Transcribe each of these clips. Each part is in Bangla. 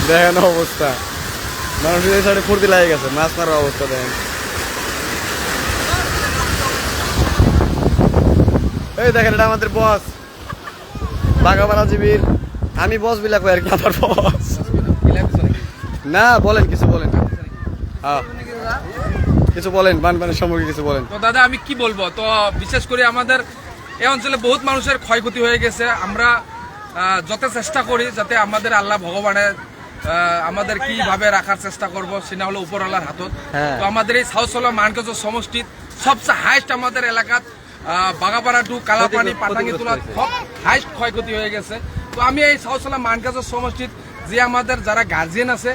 দেখেন অবস্থা, মানুষের এই সাইডে ফুর্তি লাগে গেছে, মাছ মারার অবস্থা দেখেন। এই দেখেন এটা আমাদের বস বাঘাপাড়া জীবীর, আমি বস বিলাক আর কি, আমার বস না। বলেন কিছু বলেন, হ্যাঁ কিছু বলেন, বানপানির সম্পর্কে কিছু বলেন। তো দাদা আমি কি বলবো, তো বিশেষ করে আমাদের এই অঞ্চলে বহুত মানুষের ক্ষয়ক্ষতি হয়ে গেছে। আমরা যত চেষ্টা করি যাতে আমাদের আল্লাহ ভগবানের আমাদের কিভাবে রাখার চেষ্টা করব, সেটা হলো উপরওয়ালার হাতত। তো আমাদের এই সাউথসলা মানকাজ সমষ্টিত সবচেয়ে হাইস্ট আমাদের এলাকাত বাগাপাড়া টু কালাপানি পাটাঙ্গিতুলা সব হাইস্ট ক্ষয়ক্ষতি হয়ে গেছে। তো আমি এই সাউথসলা মানকাজ সমষ্টিত যে আমাদের যারা গার্জিয়ান আছে,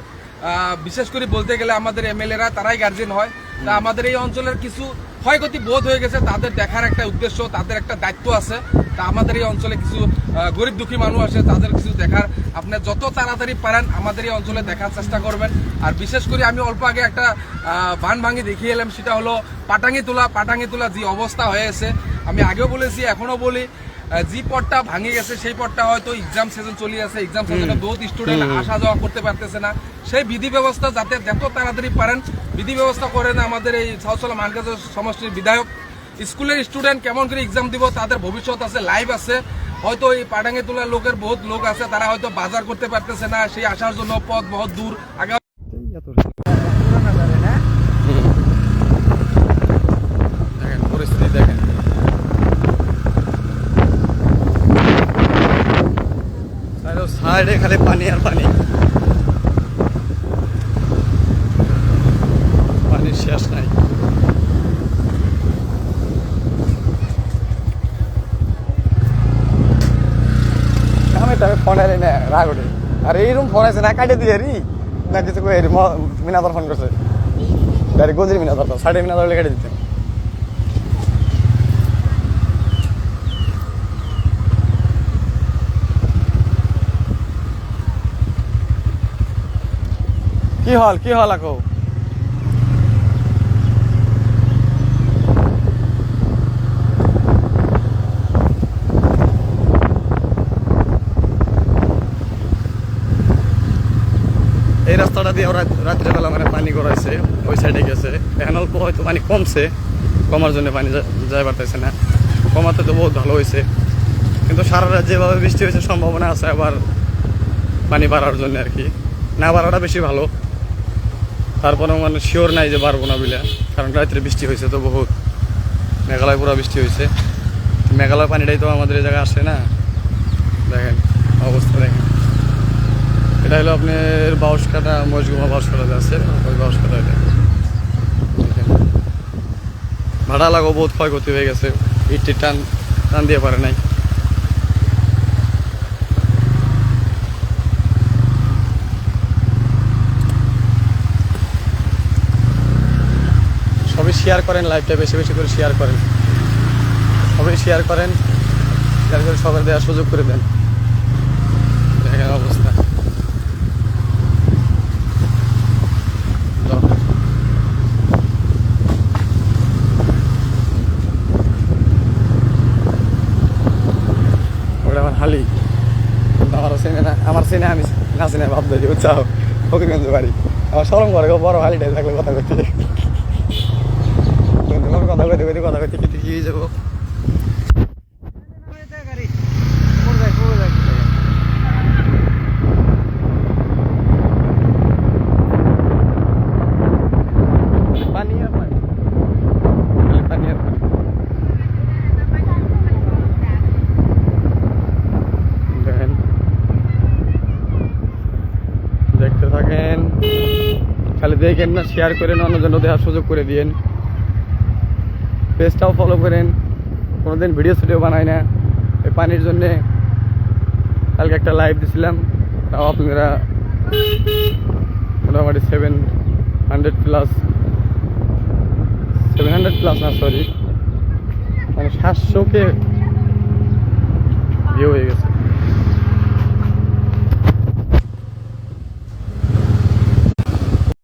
বিশেষ করে বলতে গেলে আমাদের এমএলএরা তারাই গার্জিয়ান হয়। তা আমাদের এই অঞ্চলের কিছু ক্ষয়ক্ষতি বোধ হয়ে গেছে, তাদের দেখার একটা উদ্দেশ্য, তাদের একটা দায়িত্ব আছে। তা আমাদের এই অঞ্চলে কিছু গরিব দুঃখী মানুষ আছে, তাদের কিছু দেখার আপনি যত তাড়াতাড়ি পারেন আমাদের এই অঞ্চলে দেখার চেষ্টা করবেন। আর বিশেষ করে আমি অল্প আগে একটা বান ভাঙি দেখিয়ে এলাম, সেটা হলো পাটাঙ্গিতুলা যে অবস্থা হয়েছে। আমি আগেও বলেছি, এখনো বলি, যে পথটা ভাঙে গেছে সেই পথটা হয়তো এক্সাম সিজন চলে আছে, এক্সাম সিজনে বহুত স্টুডেন্ট আসা যাওয়া করতে পারতেছে না। সেই বিধি ব্যবস্থা যাতে যত তাড়াতাড়ি পারেন বিধি ব্যবস্থা করেন আমাদের এই সাউথসলা মানকাজ সমষ্টির বিধায়ক। স্কুলের স্টুডেন্ট কেমন করে এক্সাম দিব, তাদের ভবিষ্যৎ আছে, লাইফ আছে। হয়তো এই পাটাঙ্গিতুলা লোকের বহুত লোক আছে, তারা হয়তো বাজার করতে পারতেছে না, সেই আসার জন্য পথ বহুত দূর। আগে দেখেন পরিস্থিতি দেখেন, সাইডে খালি পানি আর পানি, পানির শেষ নাই। আমি তো ফোন আরে না রাগ ওঠে, আর এইরকম ফোন আছে না কাটে দিয়ে রি না কিছু কই মিনাদার ফোন করছে, ডাইরেক্ট গোজরি মিনাদার, সাইডে মিনাদার কেটে দিতে। কি হল আকো এই রাস্তাটা দিয়ে ওরা রাত্রেবেলা মানে পানি করাইছে, ওই সাইডে গেছে। এখন অল্প হয়তো পানি কমছে, কমার জন্য পানি যাই পারতেছে না, কমাতে তো বহুত ভালো হয়েছে। কিন্তু সারা রাত যেভাবে বৃষ্টি হয়েছে সম্ভাবনা আছে আবার পানি বাড়ার জন্য আর কি, না বাড়াটা বেশি ভালো। তারপরেও মানে শিওর নাই যে পারবো না বলে, কারণ রাত্রে বৃষ্টি হয়েছে তো বহুত, মেঘালয় পুরো বৃষ্টি হয়েছে। মেঘালয় পানিটাই তো আমাদের এই জায়গায় আসে না। দেখেন অবস্থা দেখেন, এটা হলো আপনার বাউসকাটা, মজগুমা বাউসকাটা আছে, ওই বাউসকাটা এটা দেখেন। ভাড়া লাগো বহুত ক্ষয়ক্ষতি হয়ে গেছে, ইটটি টান দিয়ে পারে নাই। সবাই শেয়ার করেন, লাইভটা বেশি বেশি করে শেয়ার করেন, সবাই শেয়ার করেন, শেয়ার করে সবাই দেওয়ার সুযোগ করে দেন। দেখেন অবস্থা, ওটা আমার হালি, আমার চেনে আমি না চিনে ভাব দিই, উৎসাহ ফকিরগঞ্জ বাড়ি। আমার সরম করে বড় হালিটাই থাকলে কথা করতে, কথা কইতে কি যাবো। দেখতে থাকেন, খালি দেখেন না, শেয়ার করেন, অন্যজন দেওয়ার সুযোগ করে দিয়েন। পেজটাও ফলো করেন, কোনোদিন ভিডিও বানাই না এই পানির জন্যে। কালকে একটা লাইভ দিছিলাম, তাও আপনারা মোটামুটি 700 প্লাস না, সরি মানে 700 কে ভিউ হয়ে গেছে।